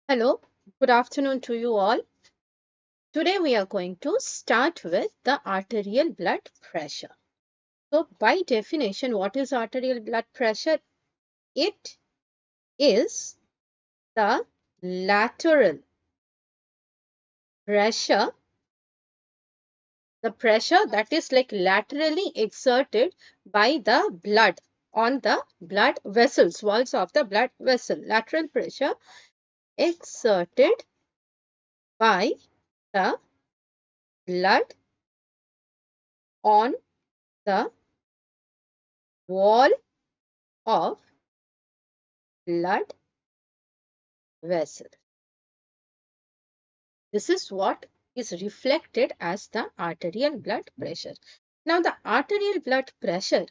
Hello, good afternoon to you all. Today we are going to start with the arterial blood pressure. So, by definition, what is arterial blood pressure? It is the lateral pressure, the pressure that is like laterally exerted by the blood on the blood vessels, walls of the blood vessel. Lateral pressure exerted by the blood on the wall of blood vessel. This is what is reflected as the arterial blood pressure. Now, the arterial blood pressure,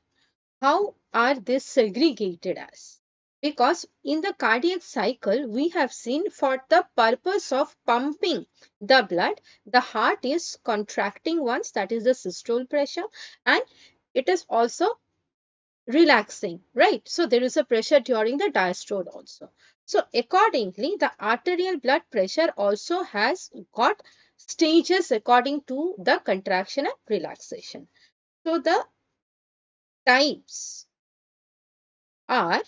how are they segregated as? Because in the cardiac cycle, we have seen for the purpose of pumping the blood, the heart is contracting once, that is the systole pressure, and it is also relaxing, right? So there is a pressure during the diastole also. So accordingly, the arterial blood pressure also has got stages according to the contraction and relaxation. So the types are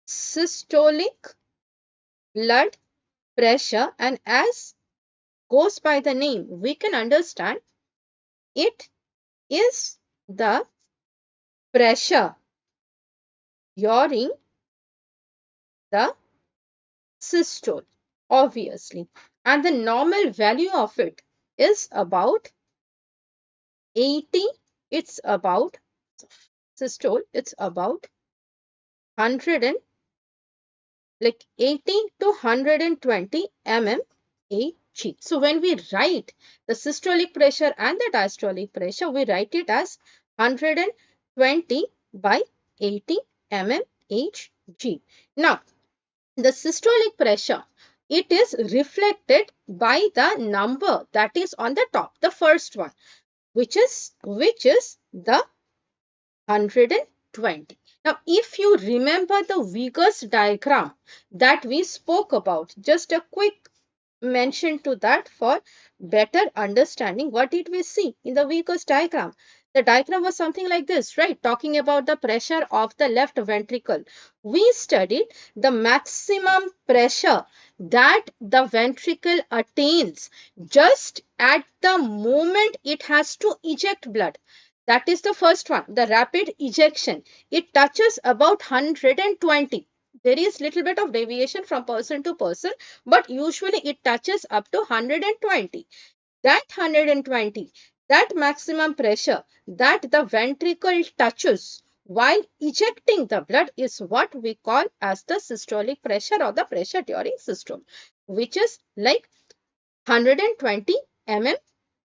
systolic blood pressure, and as goes by the name, we can understand it is the pressure during the systole, obviously, and the normal value of it is about 80. It's about systole, it's about 100 and like 80 to 120 mmHg. So when we write the systolic pressure and the diastolic pressure, we write it as 120 by 80 mmHg. Now, the systolic pressure, it is reflected by the number that is on the top, the first one, which is the 120. Now, if you remember the Vegas diagram that we spoke about, just a quick mention to that for better understanding, what did we see in the Vegas diagram? The diagram was something like this, right? Talking about the pressure of the left ventricle. We studied the maximum pressure that the ventricle attains just at the moment it has to eject blood. That is the first one, the rapid ejection. It touches about 120. There is little bit of deviation from person to person, but usually it touches up to 120. That 120, that maximum pressure that the ventricle touches while ejecting the blood is what we call as the systolic pressure or the pressure during systole, which is like 120 mmHg.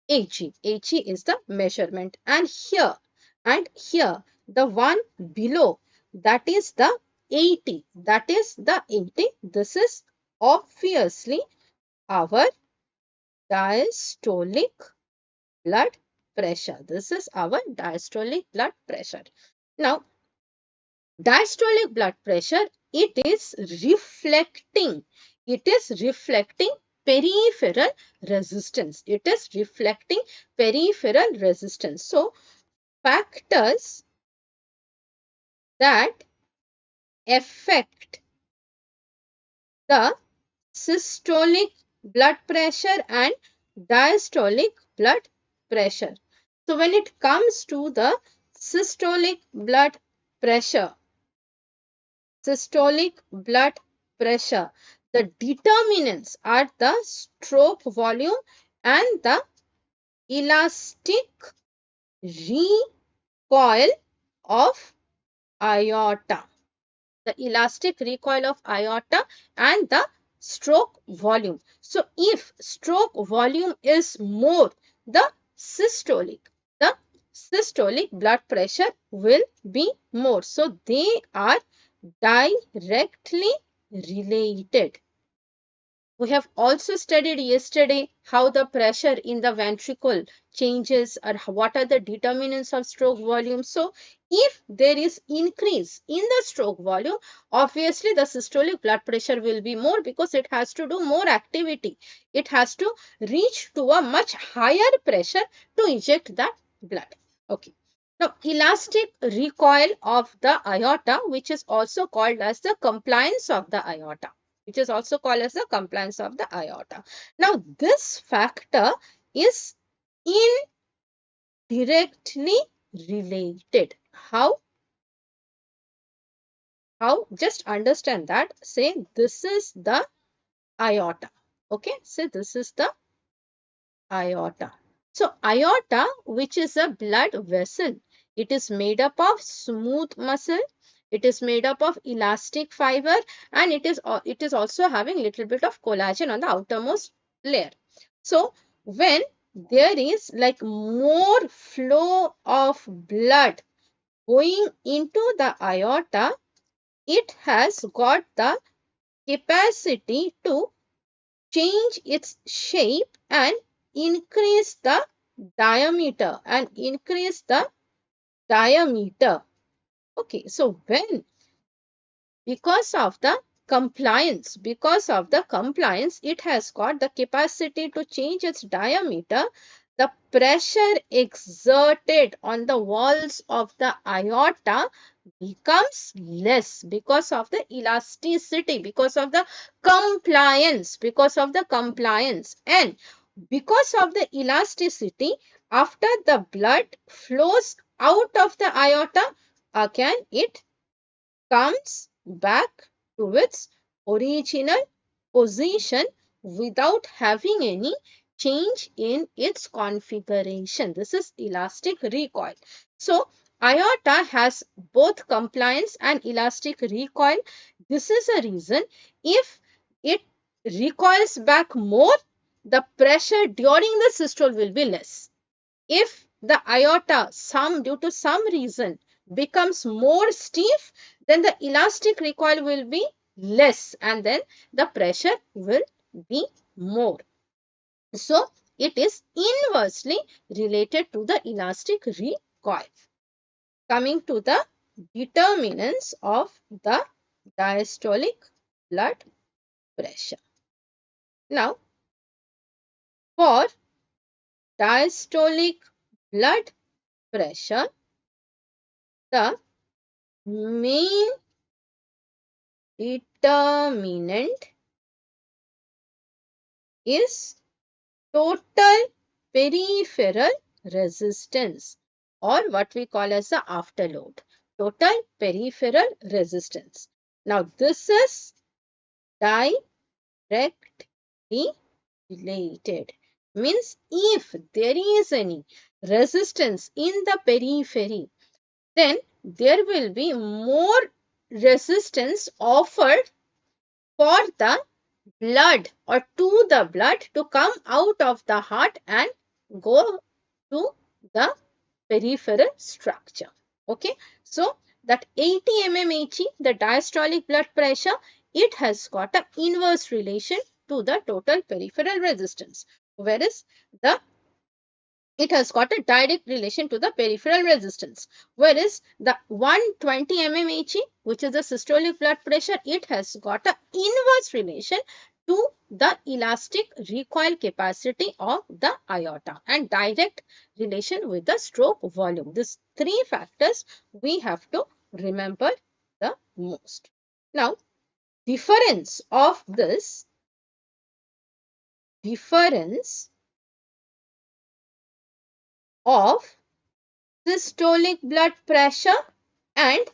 Hg is the measurement, and here the one below, that is the 80. That is the 80. This is obviously our diastolic blood pressure. This is our diastolic blood pressure. Now, diastolic blood pressure, it is reflecting peripheral resistance. It is reflecting peripheral resistance. So, factors that affect the systolic blood pressure and diastolic blood pressure. So, when it comes to the systolic blood pressure, the determinants are the stroke volume and the elastic recoil of aorta. The elastic recoil of aorta and the stroke volume. So, if stroke volume is more, the systolic blood pressure will be more. So, they are directly related. We have also studied yesterday how the pressure in the ventricle changes or what are the determinants of stroke volume. So, If there is increase in the stroke volume, obviously the systolic blood pressure will be more because it has to do more activity. It has to reach to a much higher pressure to inject that blood. Okay. Now, elastic recoil of the aorta, which is also called as the compliance of the aorta, which is also called as the compliance of the aorta. Now, this factor is indirectly related. How? How? Just understand that. Say this is the aorta. Okay. Say this is the aorta. So aorta, which is a blood vessel, it is made up of smooth muscle. It is made up of elastic fiber, and it is also having little bit of collagen on the outermost layer. So when there is like more flow of blood going into the aorta, it has got the capacity to change its shape and increase the diameter. Okay, so when because of the compliance, it has got the capacity to change its diameter. The pressure exerted on the walls of the aorta becomes less because of the elasticity, because of the compliance, and because of the elasticity, after the blood flows out of the aorta, again it comes back to its original position without having any change in its configuration. This is elastic recoil. So, aorta has both compliance and elastic recoil. This is a reason if it recoils back more, the pressure during the systole will be less. If the aorta, due to some reason, becomes more stiff, then the elastic recoil will be less, and then the pressure will be more. So, it is inversely related to the elastic recoil. Coming to the determinants of the diastolic blood pressure. Now, for diastolic blood pressure, the main determinant is total peripheral resistance, or what we call as the afterload. Total peripheral resistance. Now, this is directly related. Means if there is any resistance in the periphery, then there will be more resistance offered for the blood or to the blood to come out of the heart and go to the peripheral structure. Okay. So, that 80 mmHg, the diastolic blood pressure, it has got an inverse relation to the total peripheral resistance, whereas it has got a direct relation to the peripheral resistance. Whereas the 120 mmHg, which is the systolic blood pressure, it has got an inverse relation to the elastic recoil capacity of the aorta and direct relation with the stroke volume. These three factors we have to remember the most. Now, difference of systolic blood pressure and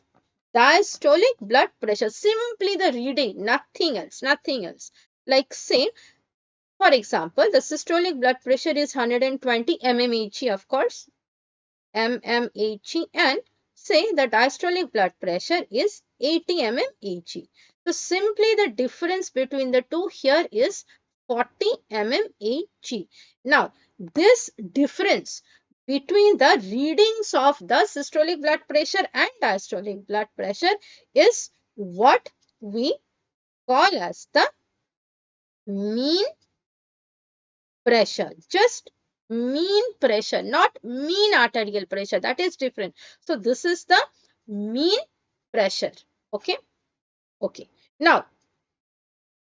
diastolic blood pressure. Simply the reading, nothing else, nothing else. Like say, for example, the systolic blood pressure is 120 mmHg, of course, mmHg, and say the diastolic blood pressure is 80 mmHg. So simply the difference between the two here is 40 mmHg. Now, this difference between the readings of the systolic blood pressure and diastolic blood pressure is what we call as the mean pressure. Just Mean pressure, not mean arterial pressure. That is different. So this is the mean pressure. Okay. Okay. Now,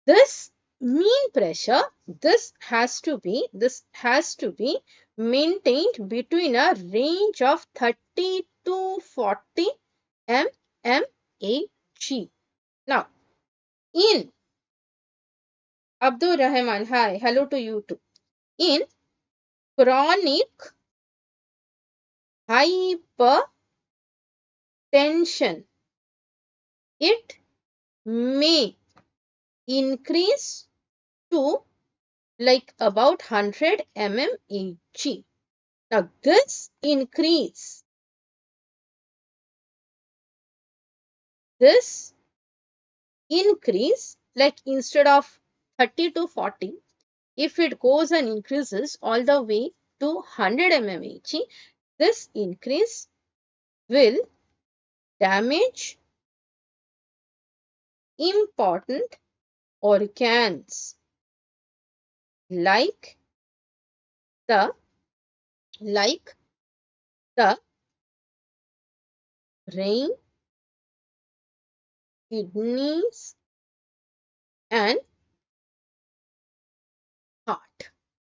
this mean pressure, this has to be maintained between a range of 30 to 40 mmHg. Now, in Abdul Rahman, hi, hello to you too. In chronic hypertension, it may increase to like about 100 mmHg. Now, this increase, like instead of 30 to 40, if it goes and increases all the way to 100 mmHg, this increase will damage important organs like the brain, kidneys and heart.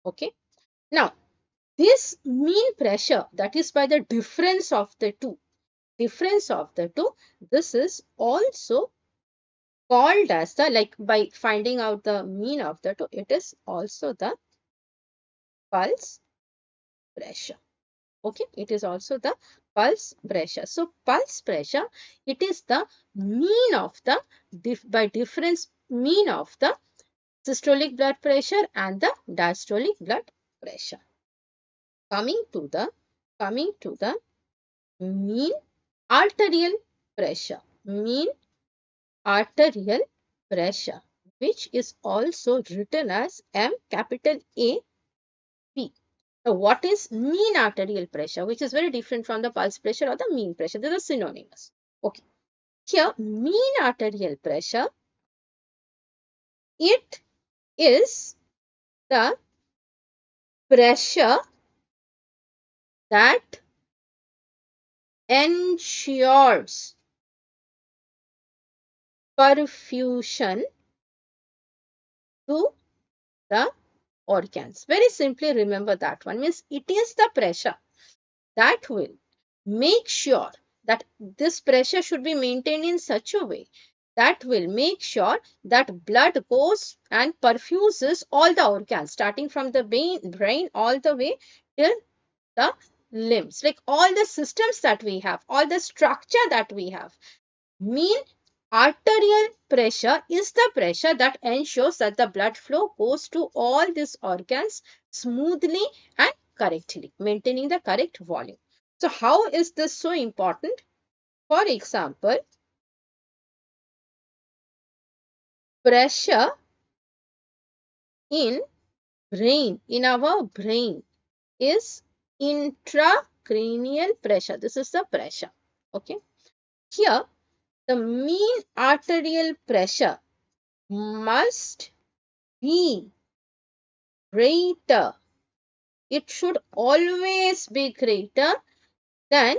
Okay. Now, this mean pressure, that is by the difference of the two, this is also called as the, like by finding out the mean of the two, it is also the pulse pressure. Okay, it is also the pulse pressure. So pulse pressure, it is the mean of the by difference mean of the systolic blood pressure and the diastolic blood pressure. Coming to the mean arterial pressure, which is also written as M capital A P. Now, what is mean arterial pressure, which is very different from the pulse pressure or the mean pressure? These are synonymous. Okay. Here, mean arterial pressure, it is the pressure that ensures perfusion to the organs. Very simply remember that one, means it is the pressure that will make sure that this pressure should be maintained in such a way that will make sure that blood goes and perfuses all the organs, starting from the brain all the way till the limbs, like all the systems that we have, all the structure that we have. Mean arterial pressure is the pressure that ensures that the blood flow goes to all these organs smoothly and correctly, maintaining the correct volume. So, how is this so important? For example, pressure in our brain is intracranial pressure. This is the pressure. Okay. Here, the mean arterial pressure must be greater. It should always be greater than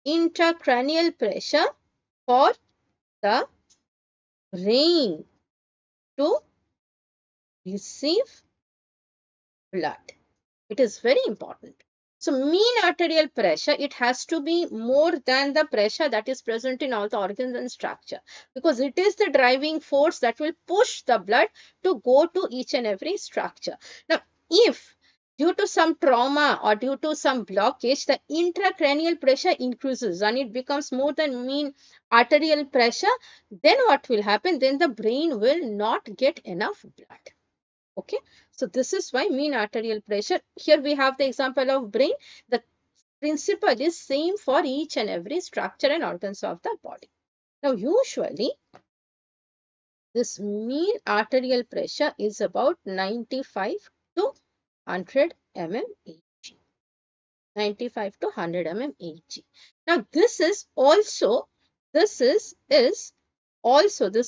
intracranial pressure for the brain to receive blood. It is very important. So, mean arterial pressure, it has to be more than the pressure that is present in all the organs and structure, because it is the driving force that will push the blood to go to each and every structure. Now, if due to some trauma or due to some blockage, the intracranial pressure increases and it becomes more than mean arterial pressure, then what will happen? Then the brain will not get enough blood. Okay, so this is why mean arterial pressure. Here we have the example of brain. The principle is same for each and every structure and organs of the body. Now, usually this mean arterial pressure is about 95 to 100 mmHg. 95 to 100 mmHg. Now, this is also this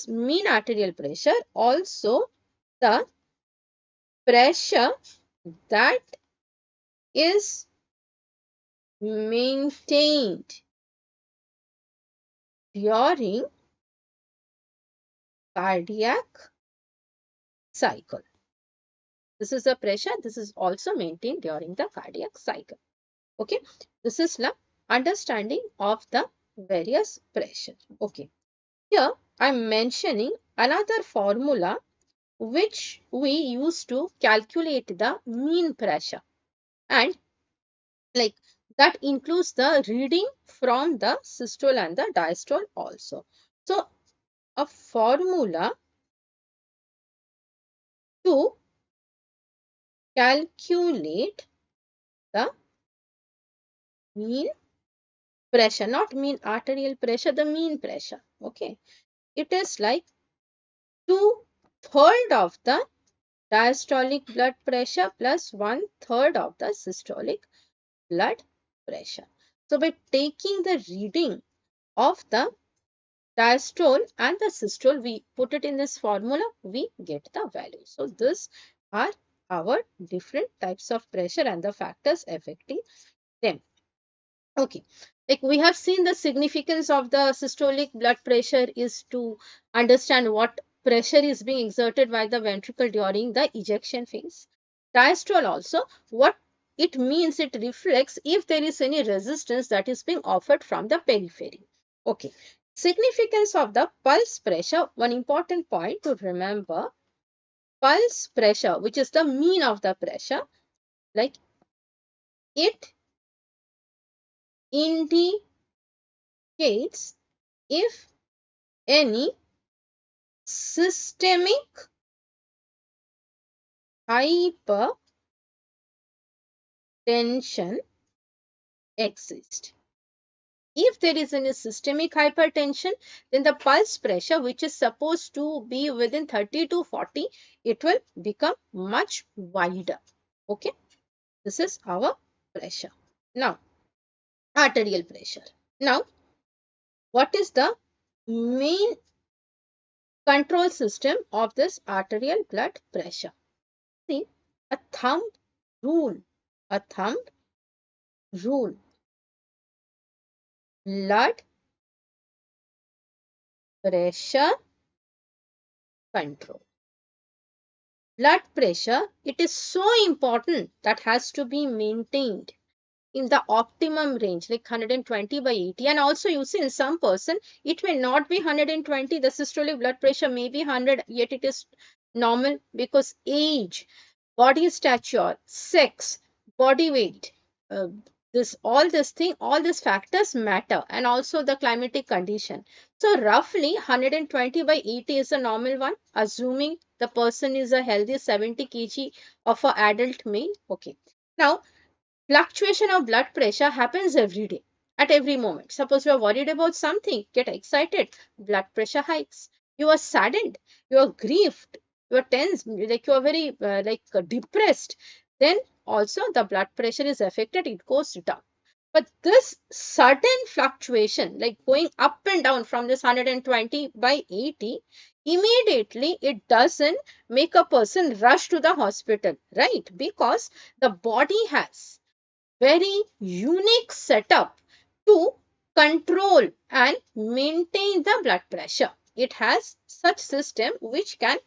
mean arterial pressure also the pressure that is maintained during cardiac cycle. This is the pressure. This is also maintained during the cardiac cycle. Okay. This is the understanding of the various pressure. Okay. Here I am mentioning another formula which we use to calculate the mean pressure, and like that includes the reading from the systole and the diastole also. So a formula to calculate the mean pressure, not mean arterial pressure, the mean pressure. Okay, it is like 2/3 of the diastolic blood pressure plus 1/3 of the systolic blood pressure. So by taking the reading of the diastole and the systole, we put it in this formula, we get the value. So these are our different types of pressure and the factors affecting them. Okay, like we have seen, the significance of the systolic blood pressure is to understand what pressure is being exerted by the ventricle during the ejection phase. Diastole also, what it means, it reflects if there is any resistance that is being offered from the periphery. Okay, significance of the pulse pressure, one important point to remember, pulse pressure, which is the mean of the pressure, like it indicates if any systemic hypertension exists. If there is any systemic hypertension, then the pulse pressure, which is supposed to be within 30 to 40, it will become much wider. Okay, this is our pressure. Now, arterial pressure. Now, what is the main control system of this arterial blood pressure? See, a thumb rule, a thumb rule. Blood pressure control. Blood pressure, it is so important that has to be maintained in the optimum range, like 120/80. And also you see, in some person it may not be 120, the systolic blood pressure may be 100, yet it is normal, because age, body stature, sex, body weight, uh, all these factors matter, and also the climatic condition. So roughly 120/80 is a normal one, assuming the person is a healthy 70 kg of an adult male. Okay. Now, fluctuation of blood pressure happens every day, at every moment. Suppose you are worried about something, get excited, blood pressure hikes. You are saddened, you are grieved, you are tense, like you are very depressed. Then also the blood pressure is affected, it goes down. But this sudden fluctuation, like going up and down from this 120/80, immediately it doesn't make a person rush to the hospital, right? Because the body has very unique setup to control and maintain the blood pressure. It has such system which can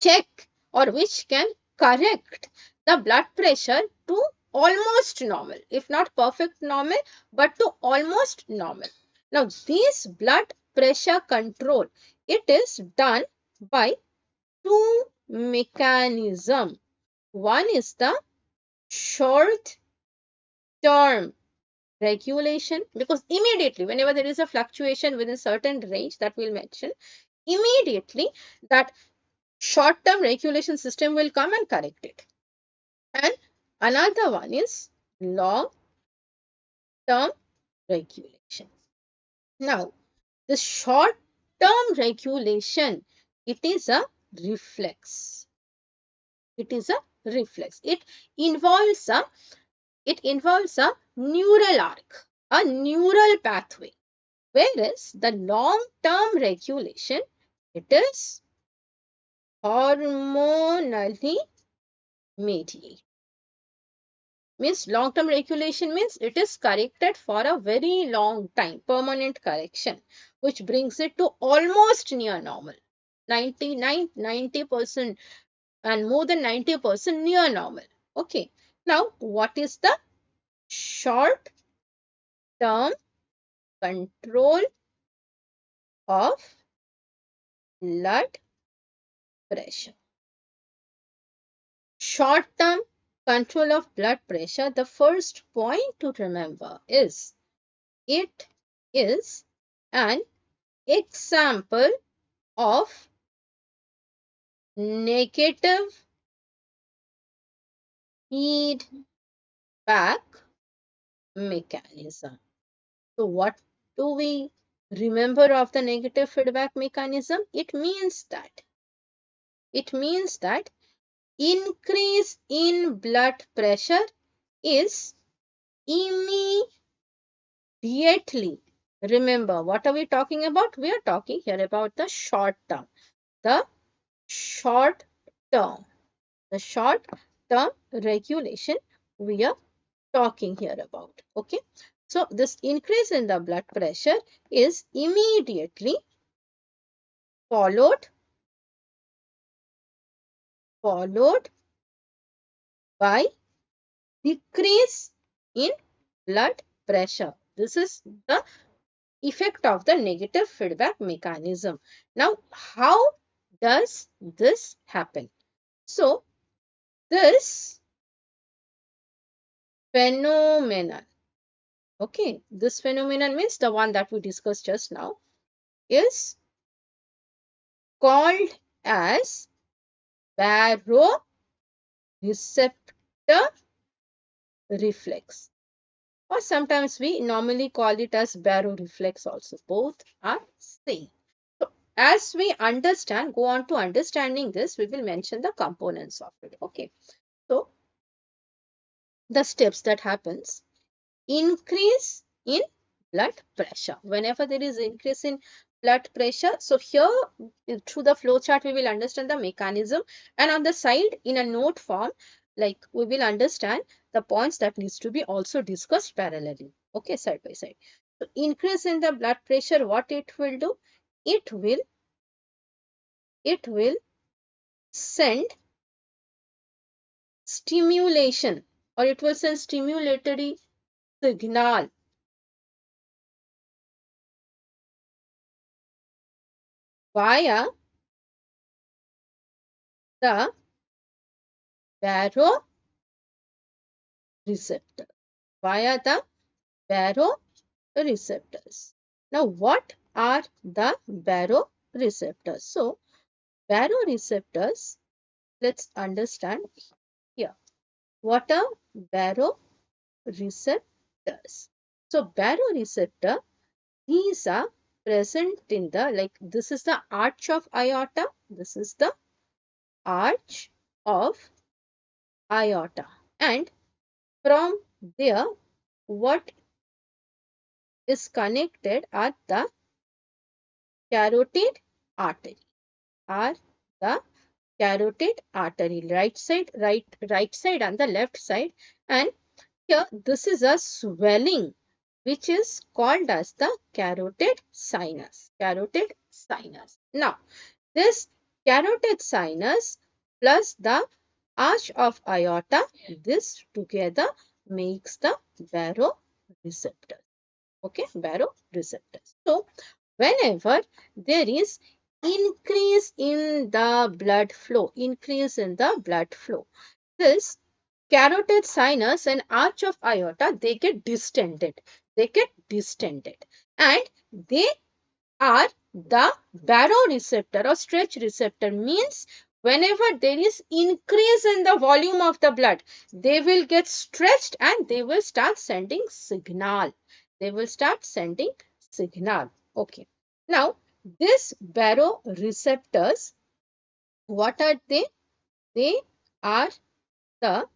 check or which can correct the blood pressure to almost normal, if not perfect normal, but to almost normal. Now, this blood pressure control, it is done by two mechanisms. One is the short term regulation, because immediately whenever there is a fluctuation within certain range that we'll mention, immediately that short term regulation system will come and correct it. And another one is long term regulation. Now, the short term regulation, it is a reflex. It is a reflex. Involves a it involves a neural arc, a neural pathway. Whereas the long-term regulation, it is hormonally mediated. Means long-term regulation means it is corrected for a very long time, permanent correction, which brings it to almost near normal. 99, 90% and more than 90% near normal. Okay. Now, what is the short-term control of blood pressure? Short-term control of blood pressure, the first point to remember is it is an example of negative feedback mechanism. So what do we remember of the negative feedback mechanism? It means that increase in blood pressure is immediately. Remember, what are we talking about? We are talking here about the short term. The short term. The short term regulation we are talking here about. Okay. So this increase in the blood pressure is immediately followed by decrease in blood pressure. This is the effect of the negative feedback mechanism. Now, how does this happen? So, this phenomenon, okay, this phenomenon means the one that we discussed just now, is called as baroreceptor reflex, or sometimes we normally call it as baroreflex also. Both are same. So as we understand, go on to understanding this, we will mention the components of it. Okay. So the steps that happens, increase in blood pressure. Whenever there is increase in blood pressure, so here through the flow chart we will understand the mechanism, and on the side in a note form, like we will understand the points that needs to be also discussed parallelly. Okay, side by side. So increase in the blood pressure, what it will do? It will send stimulation, or it will send stimulatory signal via the baroreceptor, via the baroreceptors. Now, what are the baroreceptors? So, baroreceptors, let's understand here. What are baroreceptors? So, baroreceptor, these are present in the, like this is the arch of aorta. This is the arch of aorta. And from there, what is connected are the carotid artery, are the carotid artery, right side and the left side. And here this is a swelling which is called as the carotid sinus. Now this carotid sinus plus the arch of aorta, this together makes the baroreceptor. Okay, baroreceptors. So whenever there is increase in the blood flow, this carotid sinus and arch of aorta, they get distended, and they are the baroreceptor or stretch receptor. Means whenever there is increase in the volume of the blood, they will get stretched and they will start sending signal. Okay. Now, these baroreceptors, what are they? They are the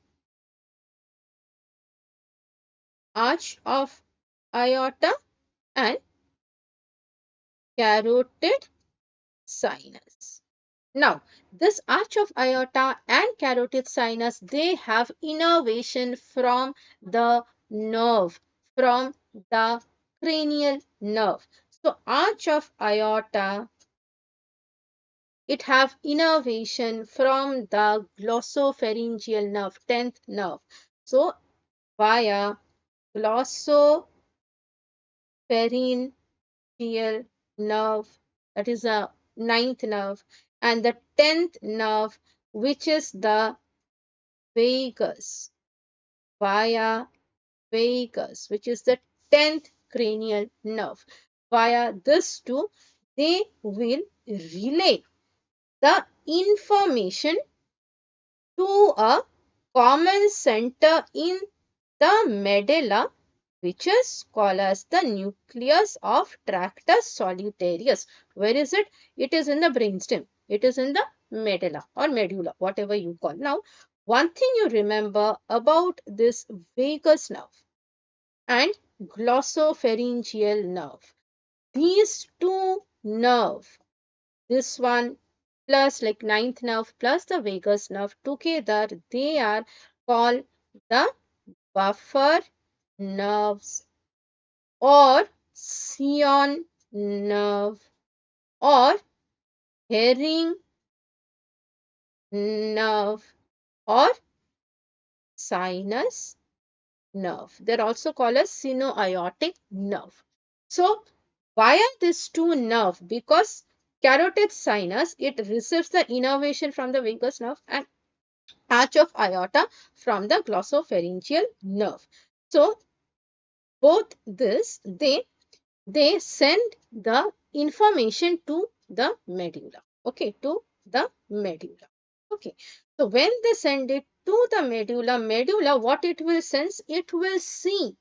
arch of aorta and carotid sinus. Now, this arch of aorta and carotid sinus, they have innervation from the nerve, from the cranial nerve. So, arch of aorta, it have innervation from the glossopharyngeal nerve, 10th nerve. So, via glossopharyngeal nerve, that is a ninth nerve, and the 10th nerve, which is the vagus, via vagus, which is the 10th cranial nerve. Via this two, they will relay the information to a common center in the medulla, which is called as the nucleus of tractus solitarius. Where is it? It is in the brainstem. It is in the medulla or medulla, whatever you call. Now, one thing you remember about this vagus nerve and glossopharyngeal nerve. These two nerve, this one plus like ninth nerve plus the vagus nerve together, they are called the buffer nerves or scion nerve or herring nerve or sinus nerve. They're also called as sinoaortic nerve. So, via these two nerve, because carotid sinus, it receives the innervation from the vagus nerve and arch of aorta from the glossopharyngeal nerve. So, both this, they send the information to the medulla. Okay, to the medulla. Okay, so when they send it to the medulla, what it will sense? It will see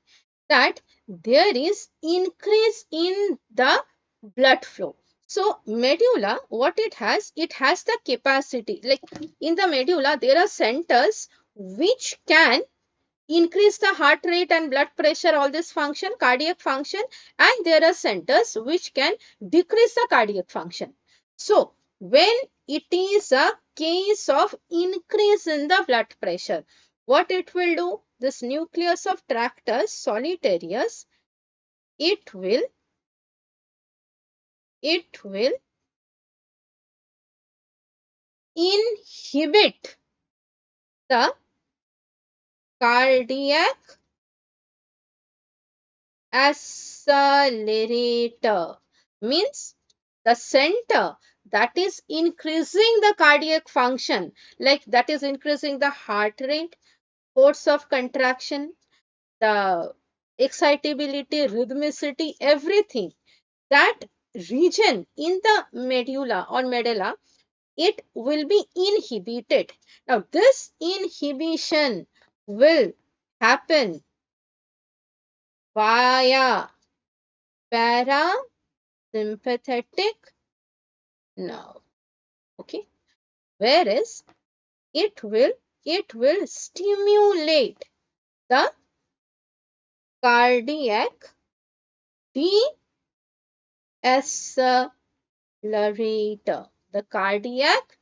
that there is increase in the blood flow. So medulla, what it has the capacity, like in the medulla there are centers which can increase the heart rate and blood pressure, all this function, cardiac function, and there are centers which can decrease the cardiac function. So when it is a case of increase in the blood pressure, what it will do? This nucleus of tractus solitarius, it will inhibit the cardiac accelerator. Means the center that is increasing the cardiac function, like that is increasing the heart rate, force of contraction, the excitability, rhythmicity, everything. That region in the medulla or medulla, it will be inhibited. Now, this inhibition will happen via parasympathetic nerve. Okay, whereas it will stimulate the cardiac deaccelerator. The cardiac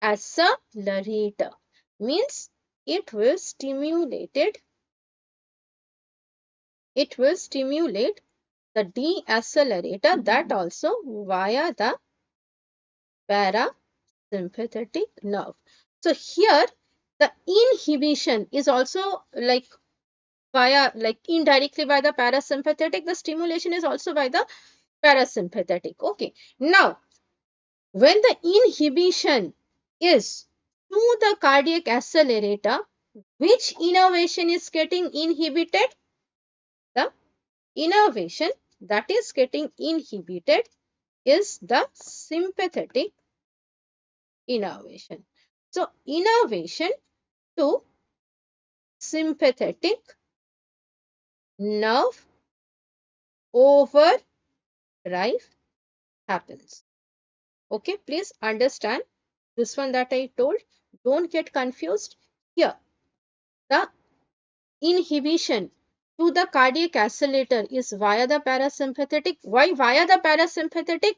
deaccelerator means it will stimulate the deaccelerator, that also via the parasympathetic nerve. So here the inhibition is also like via, like indirectly by the parasympathetic, the stimulation is also by the parasympathetic. Okay, now when the inhibition is to the cardiac accelerator, which innervation is getting inhibited? The innervation that is getting inhibited is the sympathetic innervation. So innervation to sympathetic nerve overdrive happens. Okay, please understand this one that I told. Don't get confused. Here, the inhibition to the cardiac accelerator is via the parasympathetic. Why via the parasympathetic?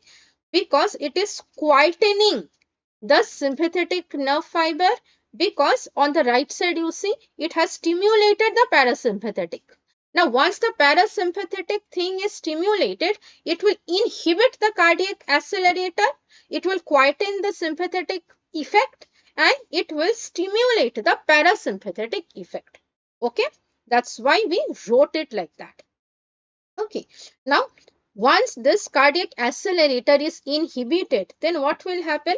Because it is quietening the sympathetic nerve fiber? Because on the right side you see it has stimulated the parasympathetic. Now once the parasympathetic thing is stimulated, it will inhibit the cardiac accelerator, it will quieten the sympathetic effect, and it will stimulate the parasympathetic effect. Okay, that's why we wrote it like that. Okay, now once this cardiac accelerator is inhibited, then what will happen?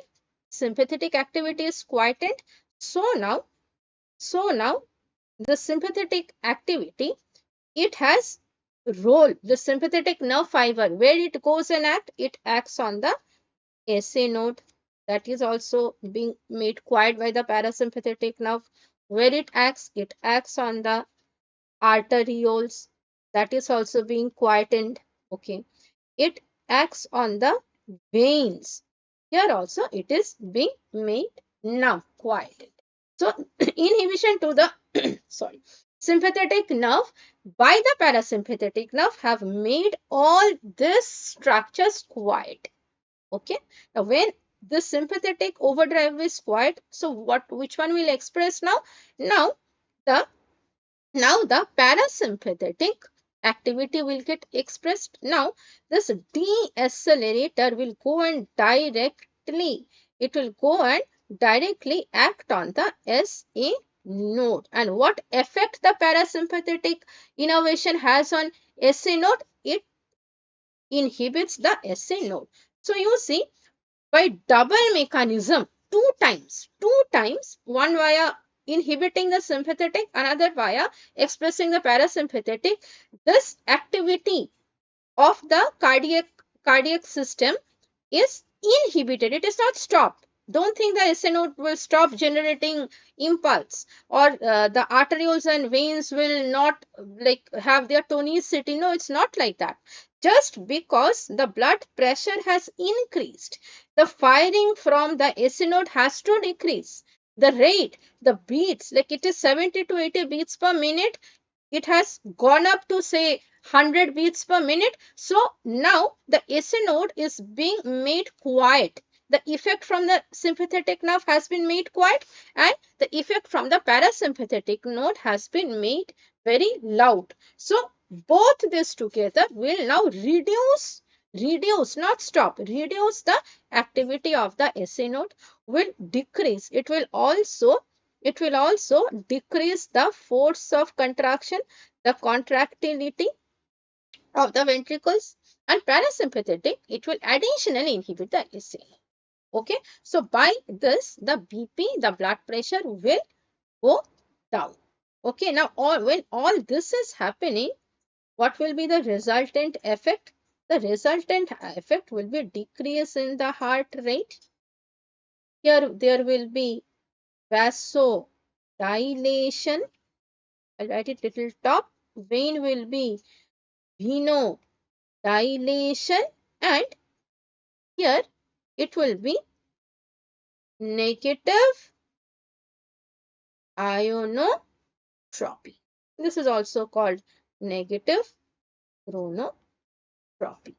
Sympathetic activity is quietened. So now the sympathetic activity, it has role, the sympathetic nerve fiber, where it goes and it acts on the SA node, that is also being made quiet by the parasympathetic nerve. Where it acts on the arterioles, that is also being quietened. Okay, it acts on the veins. Here also it is being made numb, quieted. So inhibition to the sorry, sympathetic nerve by the parasympathetic nerve have made all these structures quiet. Okay, now when the sympathetic overdrive is quiet, so which one will express now? Now the now the parasympathetic activity will get expressed. Now this decelerator will go and directly act on the SA node. And what effect the parasympathetic innervation has on SA node? It inhibits the SA node. So you see, by double mechanism, two times, one via inhibiting the sympathetic, another via expressing the parasympathetic, this activity of the cardiac system is inhibited. It is not stopped. Don't think the SA node will stop generating impulse, or the arterioles and veins will not like have their tonicity. No, it's not like that. Just because the blood pressure has increased, the firing from the SA node has to decrease. The rate, the beats, like it is 70 to 80 beats per minute, it has gone up to say 100 beats per minute. So now the SA node is being made quiet. The effect from the sympathetic nerve has been made quiet, and the effect from the parasympathetic node has been made very loud. So both these together will now reduce, not stop, reduce the activity of the SA node, will decrease. It will also decrease the force of contraction, the contractility of the ventricles, and parasympathetic, it will additionally inhibit the SA. Okay, so by this, the BP, the blood pressure will go down. Okay, now when all this is happening, what will be the resultant effect? The resultant effect will be decrease in the heart rate. Here there will be vasodilation. I'll write it little top. Vein will be venodilation, and here it will be negative ionotropy. This is also called negative chronotropy.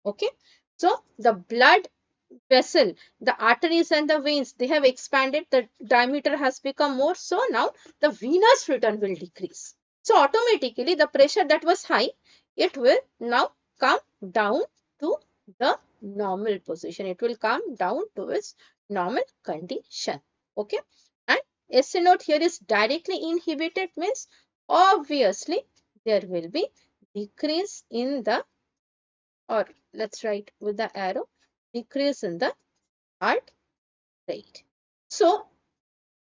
Okay, so the blood vessel, the arteries and the veins, they have expanded, the diameter has become more, so now the venous return will decrease. So automatically the pressure that was high, it will now come down to the normal position. It will come down to its normal condition. Okay, and SA node here is directly inhibited, means obviously there will be decrease in the, or let's write with the arrow, decrease in the heart rate. So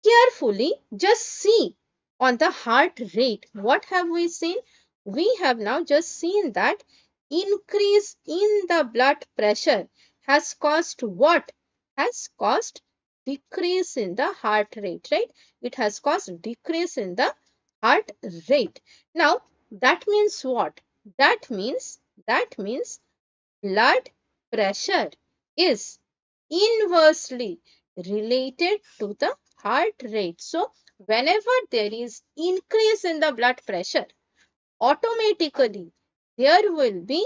carefully just see on the heart rate. What have we seen? We have now just seen that increase in the blood pressure has caused what? Has caused decrease in the heart rate, right? It has caused decrease in the heart rate. Now that means what? That means blood pressure is inversely related to the heart rate. So whenever there is increase in the blood pressure, automatically there will be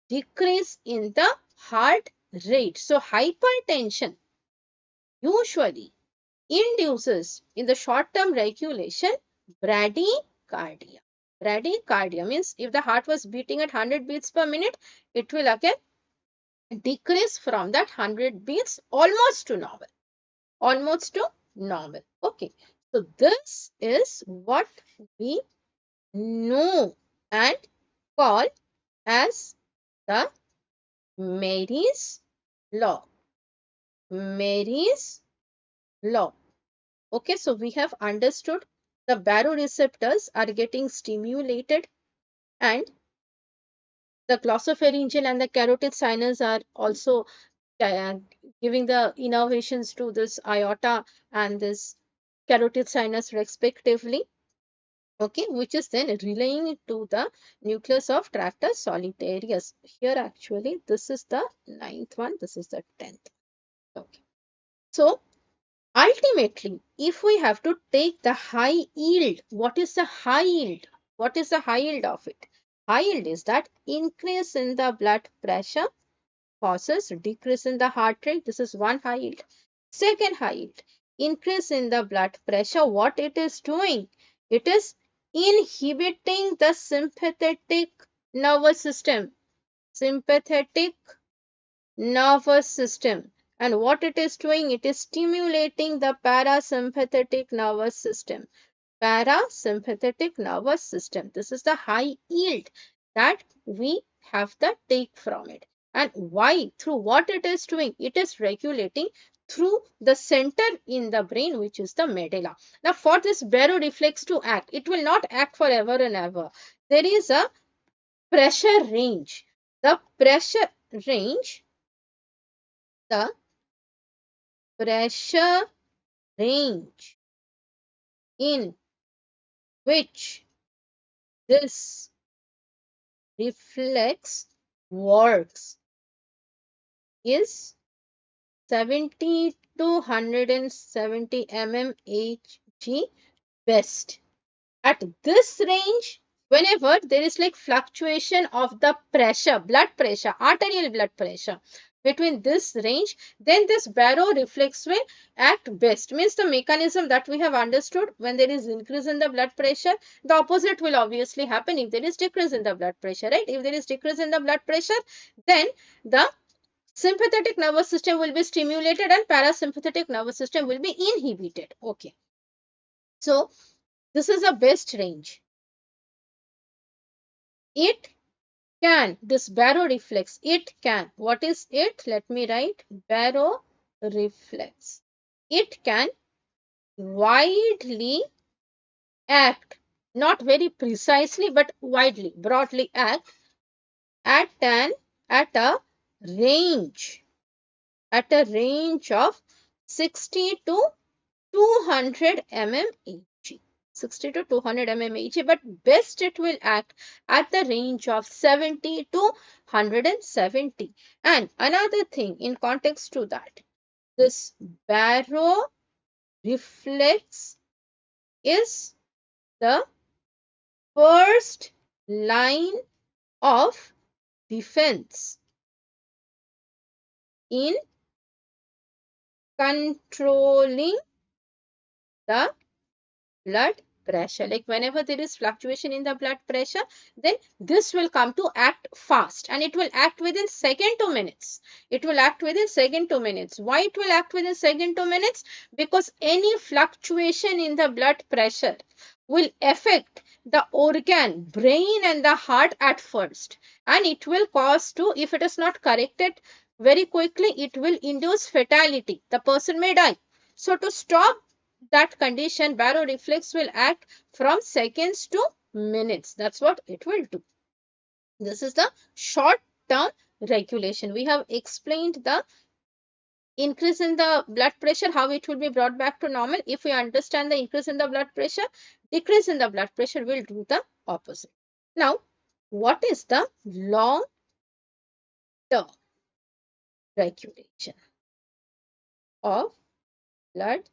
decrease in the heart rate. So hypertension usually induces in the short-term regulation bradycardia. Bradycardia means if the heart was beating at 100 beats per minute, it will again decrease from that 100 beats almost to normal. Almost to normal. Okay. So this is what we know and call as the Mary's law. Mary's law. Okay, so we have understood the baroreceptors are getting stimulated and the glossopharyngeal and the carotid sinus are also uh, giving the innervations to this aorta and this carotid sinus respectively. Okay, which is then relaying it to the nucleus of tractus solitarius. Here actually this is the 9th one, this is the 10th. Okay. So ultimately, if we have to take the high yield, what is the high yield? What is the high yield of it? High yield is that increase in the blood pressure causes decrease in the heart rate. This is one high yield. Second high yield, increase in the blood pressure. What it is doing? It is inhibiting the sympathetic nervous system. Sympathetic nervous system. And what it is doing? It is stimulating the parasympathetic nervous system. Parasympathetic nervous system. This is the high yield that we have the take from it. And why? Through what it is doing? It is regulating through the center in the brain, which is the medulla. Now, for this baroreflex to act, it will not act forever and ever. There is a pressure range. The pressure range, the pressure range in which this reflex works is 70 to 170 mmHg best. At this range, whenever there is like fluctuation of the pressure, blood pressure, arterial blood pressure between this range, then this baroreflex will act best. Means the mechanism that we have understood, when there is increase in the blood pressure, the opposite will obviously happen if there is decrease in the blood pressure, right? If there is decrease in the blood pressure, then the sympathetic nervous system will be stimulated and parasympathetic nervous system will be inhibited. Okay. So this is a best range. It can, this baroreflex, it can, what is it? Let me write baroreflex. It can widely act, not very precisely, but widely, broadly act at a range, at a range of 60 to 200 mmHg. 60 to 200 mmHg, but best it will act at the range of 70 to 170. And another thing in context to that, this baroreflex is the first line of defense in controlling the blood pressure. Like whenever there is fluctuation in the blood pressure, then this will come to act fast and it will act within second to minutes. It will act within second to minutes. Why it will act within second to minutes? Because any fluctuation in the blood pressure will affect the organ, brain and the heart at first, and it will cause to, if it is not corrected very quickly, it will induce fatality. The person may die. So to stop that condition, baroreflex will act from seconds to minutes. That's what it will do. This is the short term regulation. We have explained the increase in the blood pressure, how it will be brought back to normal. If we understand the increase in the blood pressure, decrease in the blood pressure will do the opposite. Now, what is the long term regulation of blood?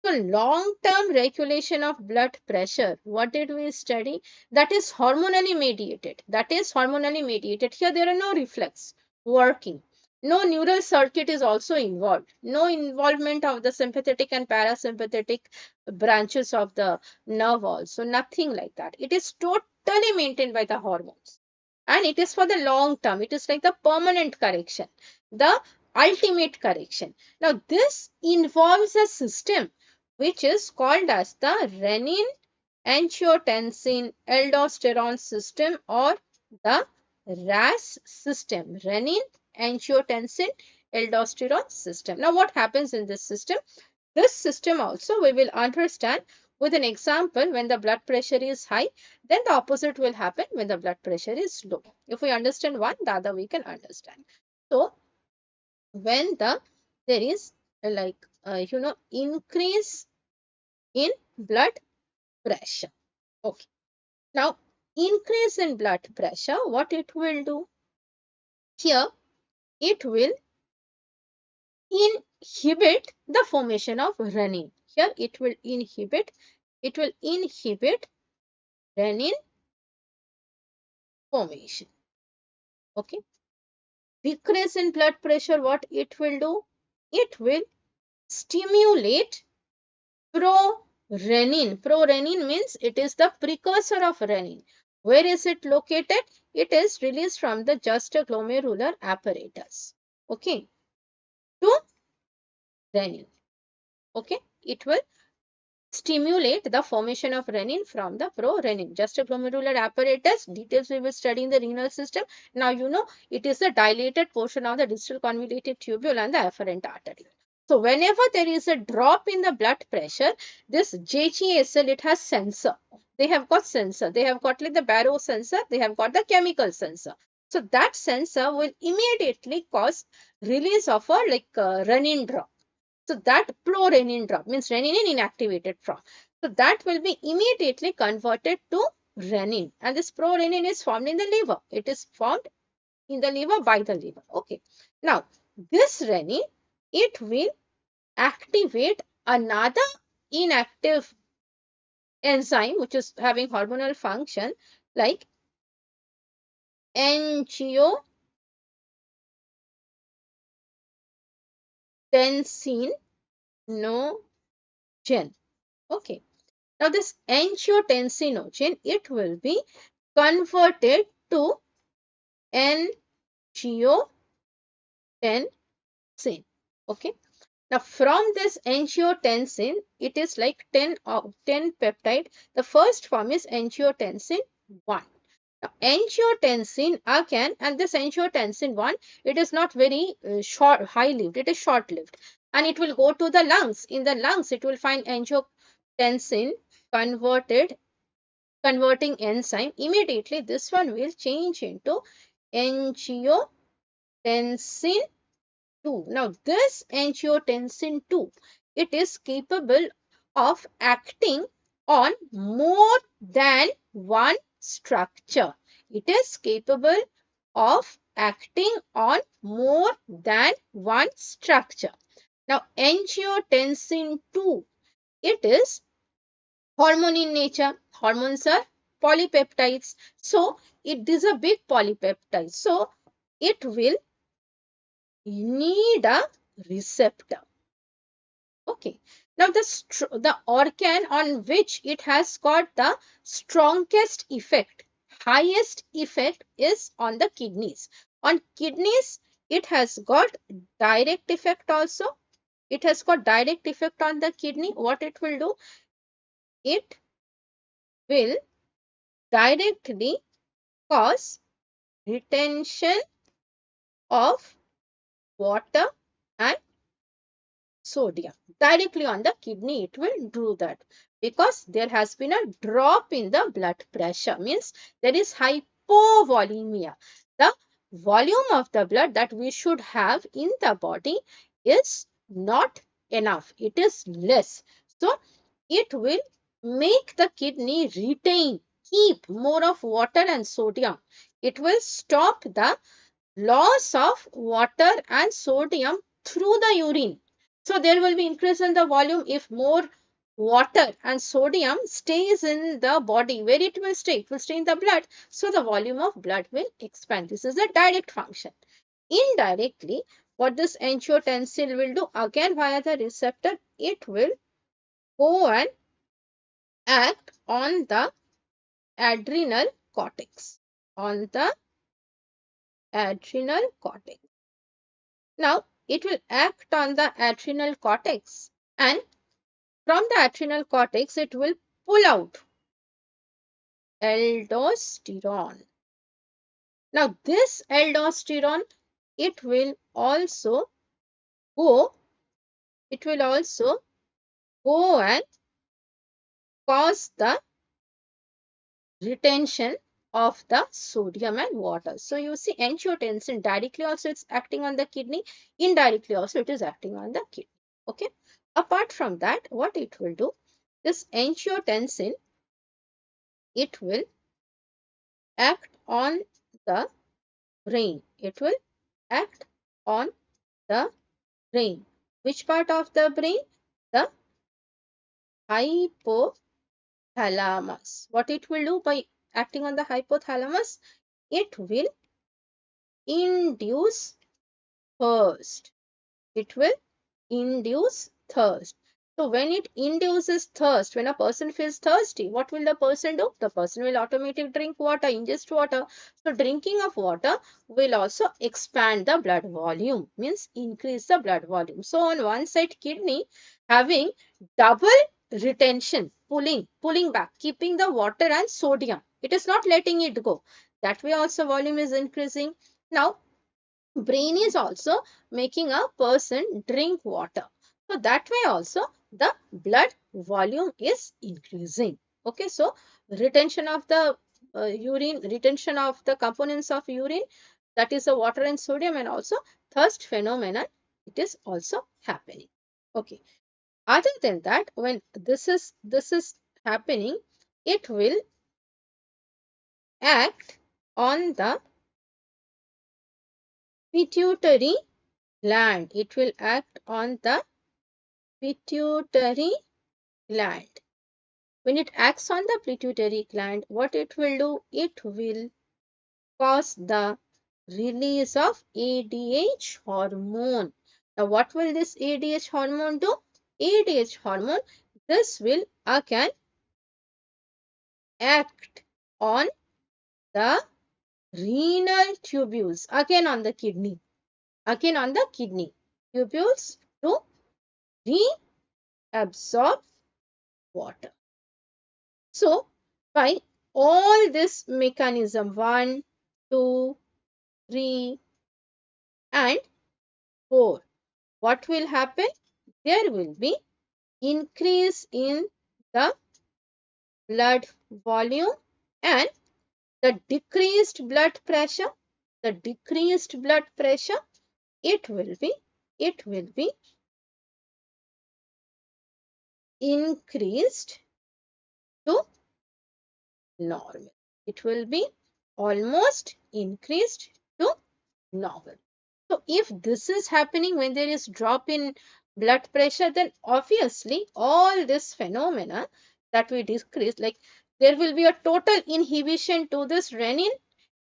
So, long-term regulation of blood pressure, what did we study? That is hormonally mediated. That is hormonally mediated. Here, there are no reflex working. No neural circuit is also involved. No involvement of the sympathetic and parasympathetic branches of the nerve also. Nothing like that. It is totally maintained by the hormones. And it is for the long term. It is like the permanent correction, the ultimate correction. Now, this involves a system which is called as the renin angiotensin aldosterone system, or the RAS system, renin angiotensin aldosterone system. Now, what happens in this system? This system also we will understand with an example. When the blood pressure is high, then the opposite will happen when the blood pressure is low. If we understand one, the other we can understand. So, when there is increase in blood pressure. Okay. Now, increase in blood pressure, what it will do? Here, it will inhibit the formation of renin. Here, it will inhibit renin formation. Okay. Decrease in blood pressure, what it will do? It will stimulate prorenin. Prorenin means it is the precursor of renin. Where is it located? It is released from the juxtaglomerular apparatus. Okay. To renin. Okay. It will stimulate the formation of renin from the prorenin. Juxtaglomerular apparatus, details we will study in the renal system. Now you know it is the dilated portion of the distal convoluted tubule and the afferent artery. So whenever there is a drop in the blood pressure, this JGSL, it has sensor. They have got sensor. They have got like the baro sensor. They have got the chemical sensor. So that sensor will immediately cause release of a renin drop. So that prorenin drop means renin inactivated form. So that will be immediately converted to renin, and this prorenin is formed in the liver. It is formed in the liver by the liver. Okay. Now this renin, it will activate another inactive enzyme which is having hormonal function, like angiotensinogen. Okay. Now this angiotensinogen, it will be converted to angiotensin. Okay. Now from this angiotensin, it is like 10 peptide. The first form is angiotensin 1. Now, angiotensin again, and this angiotensin 1, it is not very high-lived, it is short-lived. And it will go to the lungs. In the lungs, it will find angiotensin converting enzyme. Immediately, this one will change into angiotensin 2. Now, this angiotensin 2, it is capable of acting on more than one structure. It is capable of acting on more than one structure. Now, angiotensin 2, it is hormone in nature. Hormones are polypeptides. So, it is a big polypeptide. So, it will need a receptor. Okay. Now, the organ on which it has got the strongest effect, highest effect, is on the kidneys. On kidneys, it has got direct effect also. It has got direct effect on the kidney. What it will do? It will directly cause retention of water and sodium. Directly on the kidney, it will do that because there has been a drop in the blood pressure, means there is hypovolemia. The volume of the blood that we should have in the body is not enough, it is less. So, it will make the kidney keep more of water and sodium. It will stop the loss of water and sodium through the urine. So there will be increase in the volume if more water and sodium stays in the body. Where it will stay? It will stay in the blood. So the volume of blood will expand. This is the direct function. indirectly, what this angiotensin will do, again via the receptor, it will go and act on the adrenal cortex. On the adrenal cortex. Now, it will act on the adrenal cortex, and from the adrenal cortex, it will pull out aldosterone. Now, this aldosterone, it will also go, it will also go and cause the retention of the sodium and water. So, you see angiotensin directly also it's acting on the kidney, indirectly also it is acting on the kidney. Okay. Apart from that, what it will do, this angiotensin, it will act on the brain. It will act on the brain. Which part of the brain? The hypothalamus. What it will do by acting on the hypothalamus? It will induce thirst. It will induce thirst. So when it induces thirst, when a person feels thirsty, what will the person do? The person will automatically drink water, ingest water. So drinking of water will also expand the blood volume, means increase the blood volume. So on one side, kidney having double retention, pulling back, keeping the water and sodium. It is not letting it go. That way also volume is increasing. Now brain is also making a person drink water. So that way also the blood volume is increasing. Okay, so retention of the urine, retention of the components of urine, that is the water and sodium, and also thirst phenomenon, it is also happening. Okay. Other than that, when this is happening, it will act on the pituitary gland. It will act on the pituitary gland. When it acts on the pituitary gland, what it will do? It will cause the release of ADH hormone. Now, what will this ADH hormone do? ADH hormone, this will again act on the renal tubules, again on the kidney, tubules to reabsorb water. So, by all this mechanism 1, 2, 3 and 4, what will happen? There will be increase in the blood volume and the decreased blood pressure, it will be increased to normal. It will be almost increased to normal. So if this is happening when there is drop in blood pressure, then obviously all this phenomena that we decrease, like there will be a total inhibition to this renin,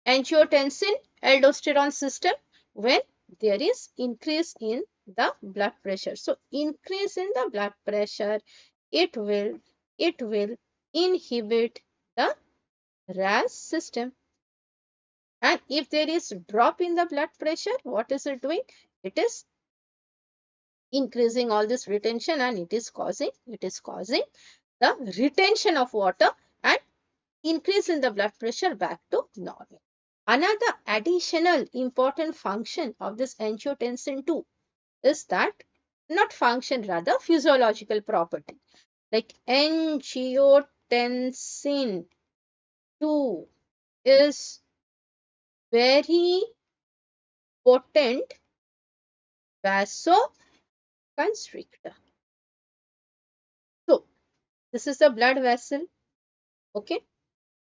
angiotensin, aldosterone system when there is increase in the blood pressure. So increase in the blood pressure, it will inhibit the RAS system. And if there is drop in the blood pressure, what is it doing? It is increasing all this retention, and it is causing the retention of water and increase in the blood pressure back to normal. Another additional important function of this angiotensin 2 is that, not function, rather physiological property, like angiotensin 2 is very potent vasoconstrictor. So this is a blood vessel. Okay.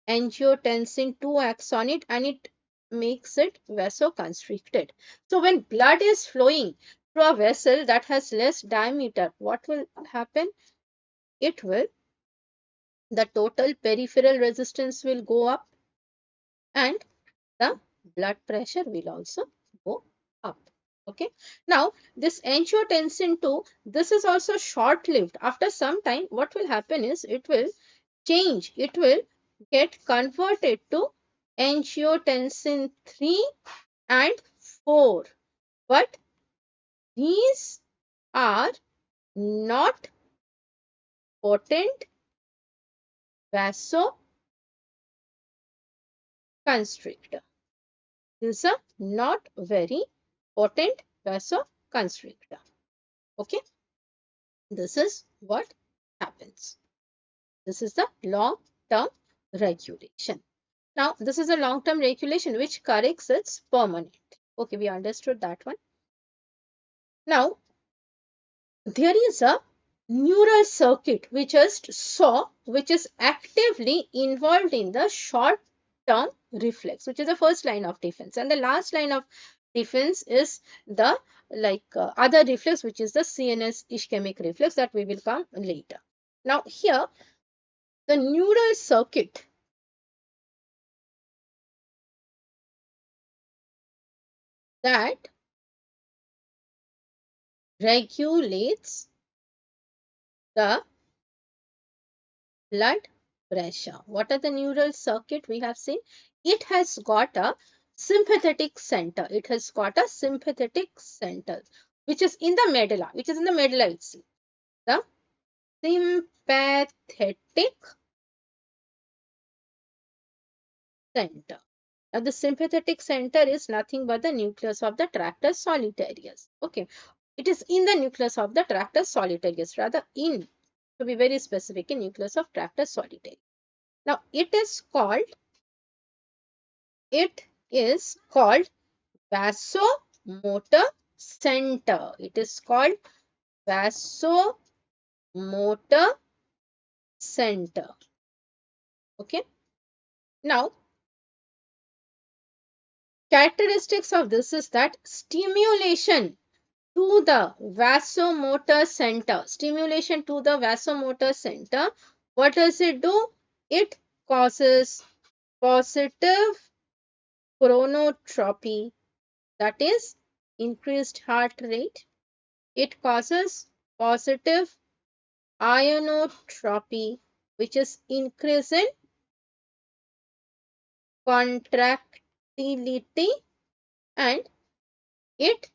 Angiotensin 2 acts on it and it makes it vasoconstricted. So when blood is flowing through a vessel that has less diameter, what will happen? It will, the total peripheral resistance will go up and the blood pressure will also go up. Okay. Now, this angiotensin 2, this is also short-lived. After some time, what will happen is it will change. It will get converted to angiotensin 3 and 4. But these are not potent vasoconstrictor. These are not very potent vasoconstrictor. Okay. This is what happens. This is the long-term regulation. Now, this is a long-term regulation which corrects its permanent. Okay, we understood that one. Now, there is a neural circuit we just saw, which is actively involved in the short-term reflex, which is the first line of defense. And the last line of defense is the other reflex, which is the CNS ischemic reflex that we will come later. Now, here, the neural circuit that regulates the blood pressure. What are the neural circuit we have seen? It has got a sympathetic center. It has got a sympathetic center, which is in the medulla, itself. The sympathetic center. Now, the sympathetic center is nothing but the nucleus of the tractus solitarius. Okay. It is in the nucleus of the tractus solitarius, rather in, to be very specific, in nucleus of tractus solitarius. Now, it is called vasomotor center. It is called vasomotor center. Okay. Now, characteristics of this is that stimulation to the vasomotor center. Stimulation to the vasomotor center. What does it do? It causes positive chronotropy, that is increased heart rate. It causes positive ionotropy, which is increase in contractility, and it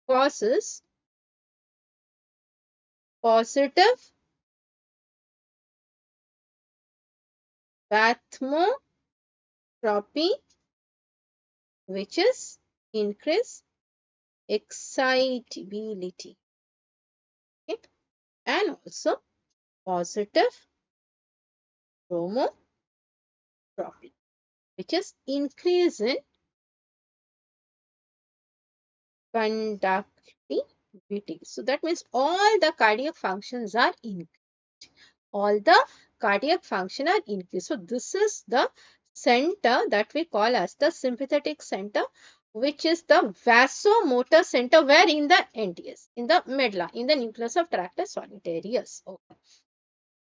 causes positive bathmotropy, which is increase excitability. Okay. And also positive chromotropy, which is increase in conductivity. So that means all the cardiac functions are increased. All the cardiac function are increased. So this is the center that we call as the sympathetic center, which is the vasomotor center, where in the NTS, in the medulla, in the nucleus of tractus solitarius. Okay.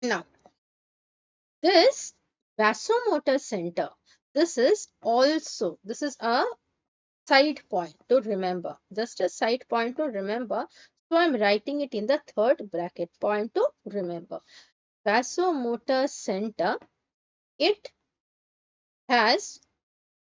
Now, this vasomotor center, this is a side point to remember, just a side point to remember. So I'm writing it in the third bracket, point to remember. Vasomotor center, it has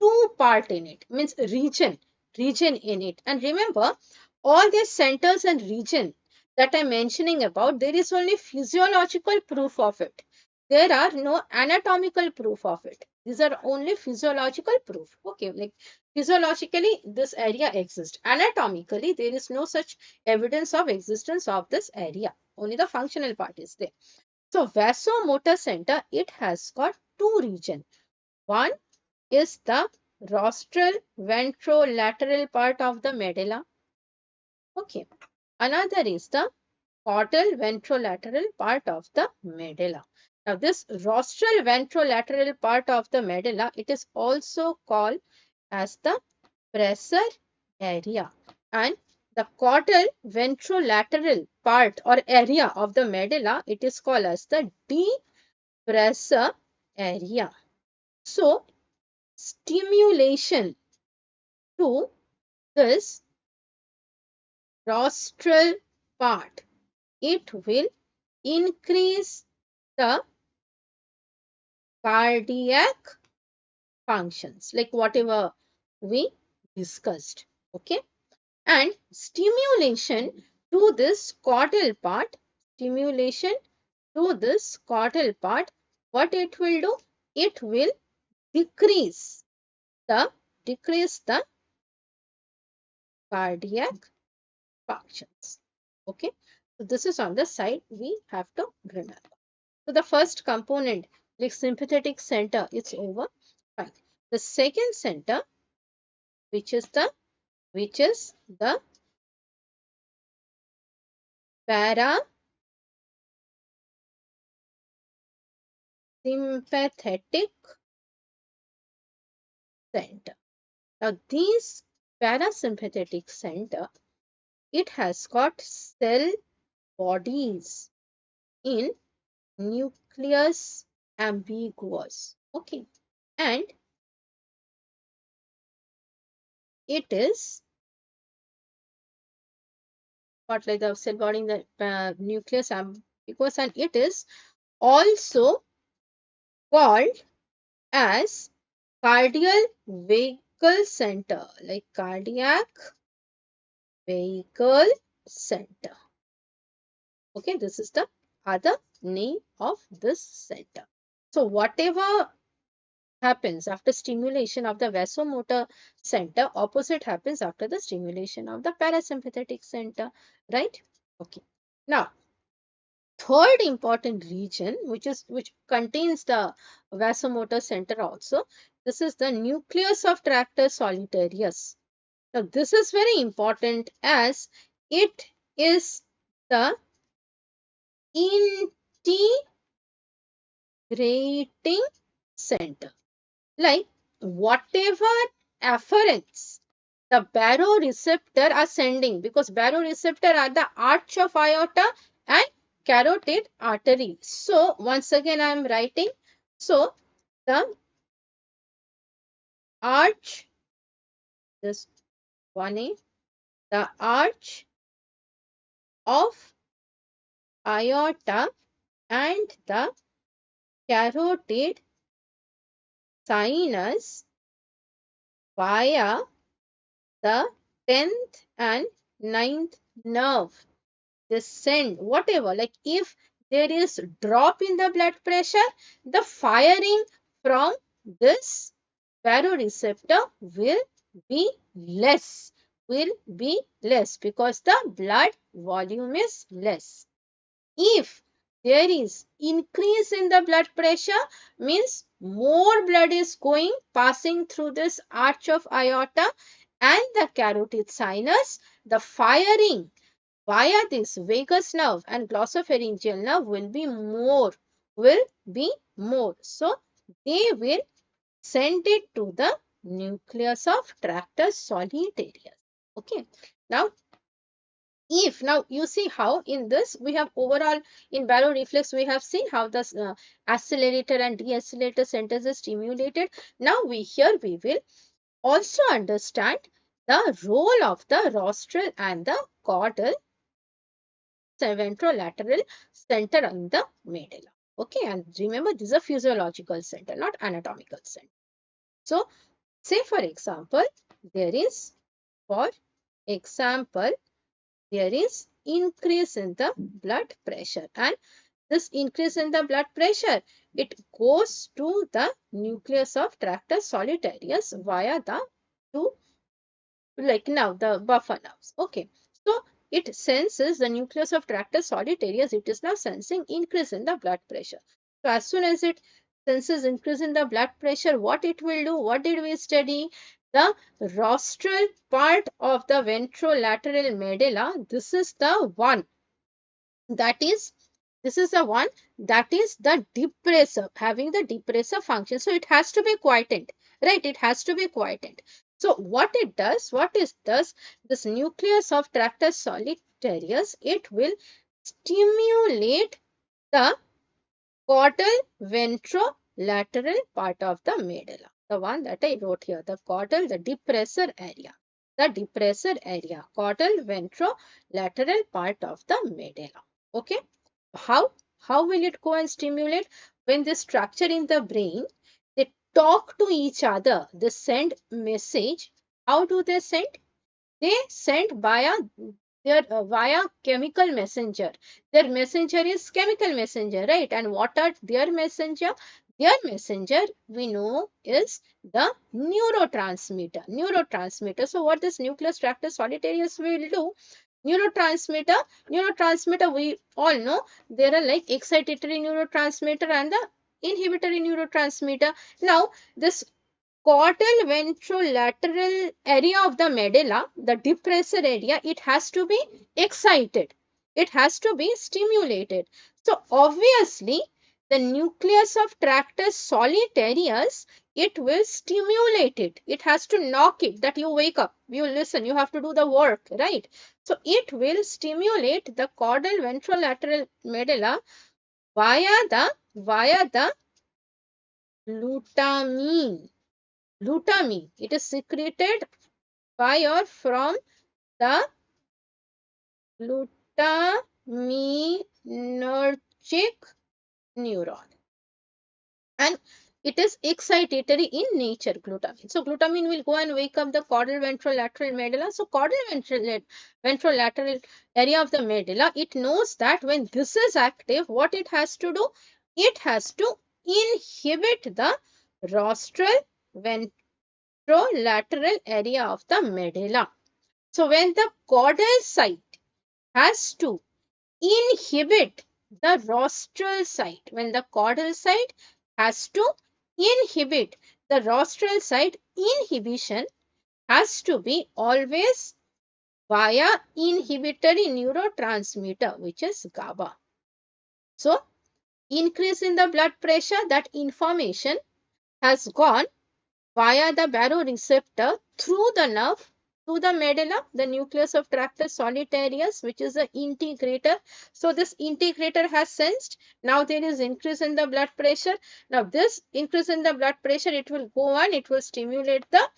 two part in it, means region in it. And remember, all these centers and region that I'm mentioning about, there is only physiological proof of it. There are no anatomical proof of it. These are only physiological proof. Okay, like physiologically this area exists. Anatomically, there is no such evidence of existence of this area. Only the functional part is there. So vasomotor center, it has got two regions. One is the rostral ventrolateral part of the medulla. Okay. Another is the caudal ventrolateral part of the medulla. Now, this rostral ventrolateral part of the medulla, it is also called as the pressure area. And the caudal ventrolateral part or area of the medulla, it is called as the depressor area. So, stimulation to this rostral part, it will increase the cardiac functions, like whatever we discussed. Okay. And stimulation to this caudal part, stimulation to this caudal part, what it will do? It will decrease the cardiac functions. Okay. So this is on the side we have to remember. So the first component, like sympathetic center, it's over. Fine. The second center, which is the parasympathetic center. Now these parasympathetic center, it has got cell bodies in nucleus ambiguous. Okay. And it is got like the cell body in the nucleus ambiguous, and it is also called as cardiac vehicle center, like cardiac vehicle center. Okay, this is the other name of this center. So whatever happens after stimulation of the vasomotor center, opposite happens after the stimulation of the parasympathetic center, right? Okay. Now, third important region, which contains the vasomotor center also, this is the nucleus of tractus solitarius. Now, this is very important as it is the integrating center. Like whatever afferents the baroreceptor are sending, because baroreceptor are the arch of aorta and carotid artery. So once again I am writing. So the arch, this 1A, the arch of aorta and the carotid sinus via the 10th and 9th nerve. They send whatever, like if there is drop in the blood pressure, the firing from this baroreceptor will be less, because the blood volume is less. If there is increase in the blood pressure, means more blood is passing through this arch of aorta and the carotid sinus, the firing via this vagus nerve and glossopharyngeal nerve will be more, So they will send it to the nucleus of tractus solitarius. Okay. Now you see how in this we have overall in baroreflex we have seen how the accelerator and decelerator centers is stimulated. Now here we will also understand the role of the rostral and the caudal ventrolateral center in the medulla. Okay, and remember this is a physiological center, not anatomical center. So say for example, there is increase in the blood pressure, and this increase in the blood pressure, it goes to the nucleus of tractus solitarius via the two, like now the buffer nerves. Okay, so it senses the nucleus of tractus solitarius, it is now sensing increase in the blood pressure. So as soon as it senses increase in the blood pressure, what it will do? What did we study? The rostral part of the ventrolateral medulla, this is the one that is the depressor, having the depressor function. So it has to be quietened, right? It has to be quietened. So what it does, this nucleus of tractus solitarius, it will stimulate the caudal ventrolateral part of the medulla, the one that I wrote here, the caudal, the depressor area. the depressor area, caudal ventrolateral part of the medulla. Okay. How? How will it go and stimulate? When the structure in the brain, they talk to each other, they send message. How do they send? They send via chemical messenger. Their messenger is chemical messenger, right? And what are their messenger? Their messenger, we know, is the neurotransmitter. Neurotransmitter. So what this nucleus tractus solitarius will do? Neurotransmitter, we all know there are like excitatory neurotransmitter and the inhibitory neurotransmitter. Now, this caudal ventrolateral area of the medulla, the depressor area, it has to be excited. It has to be stimulated. So obviously, the nucleus of tractus solitarius, it will stimulate it. It has to knock it that you wake up, you listen, you have to do the work, right? So it will stimulate the caudal ventrolateral medulla via the glutamine. Glutamine. It is secreted by or from the glutaminergic neuron. And it is excitatory in nature, glutamine. So, glutamine will go and wake up the caudal ventrolateral medulla. So, caudal ventrolateral area of the medulla, it knows that when this is active, what it has to do? It has to inhibit the rostral ventrolateral area of the medulla. So when the caudal site has to inhibit the rostral site, when the caudal site has to inhibit the rostral site, inhibition has to be always via inhibitory neurotransmitter, which is GABA. So increase in the blood pressure, that information has gone via the baroreceptor through the nerve to the medulla, the nucleus of tractus solitarius, which is the integrator. So this integrator has sensed. Now there is increase in the blood pressure. Now this increase in the blood pressure, it will go on, it will stimulate the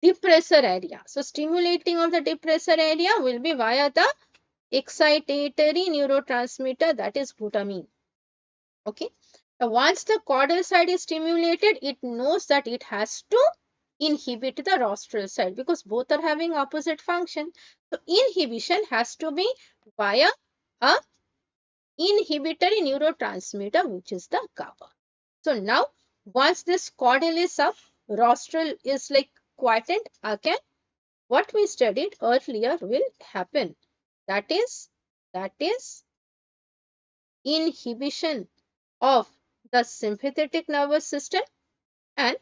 depressor area. So stimulating of the depressor area will be via the excitatory neurotransmitter, that is glutamine. Okay. Now, once the caudal side is stimulated, it knows that it has to inhibit the rostral side because both are having opposite function. So, inhibition has to be via a inhibitory neurotransmitter, which is the GABA. So, now once this caudal is up, rostral is like quietened, again what we studied earlier will happen. That is inhibition of the sympathetic nervous system and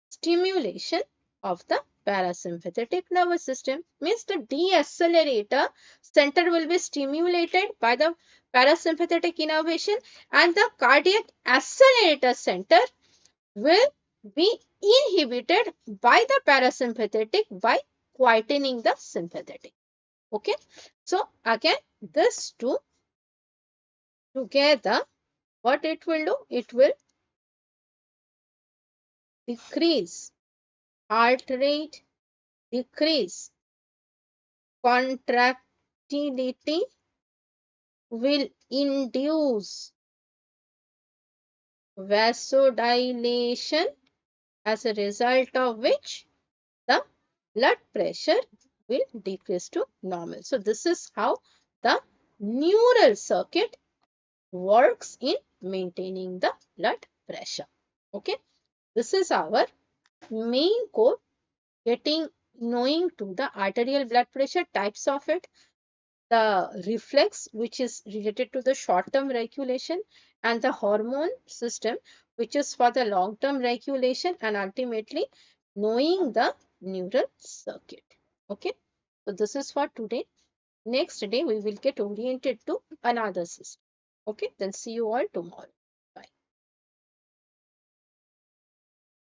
stimulation of the parasympathetic nervous system. Means the deaccelerator center will be stimulated by the parasympathetic innervation and the cardiac accelerator center will be inhibited by the parasympathetic by quietening the sympathetic. Okay. So again, this two together, what it will do? It will decrease heart rate, decrease contractility, will induce vasodilation, as a result of which the blood pressure will decrease to normal. So this is how the neural circuit works in maintaining the blood pressure. Okay. This is our main core, knowing to the arterial blood pressure, types of it, the reflex which is related to the short-term regulation, and the hormone system which is for the long-term regulation, and ultimately knowing the neural circuit. Okay. So this is for today. Next day we will get oriented to another system. Okay. Then see you all tomorrow.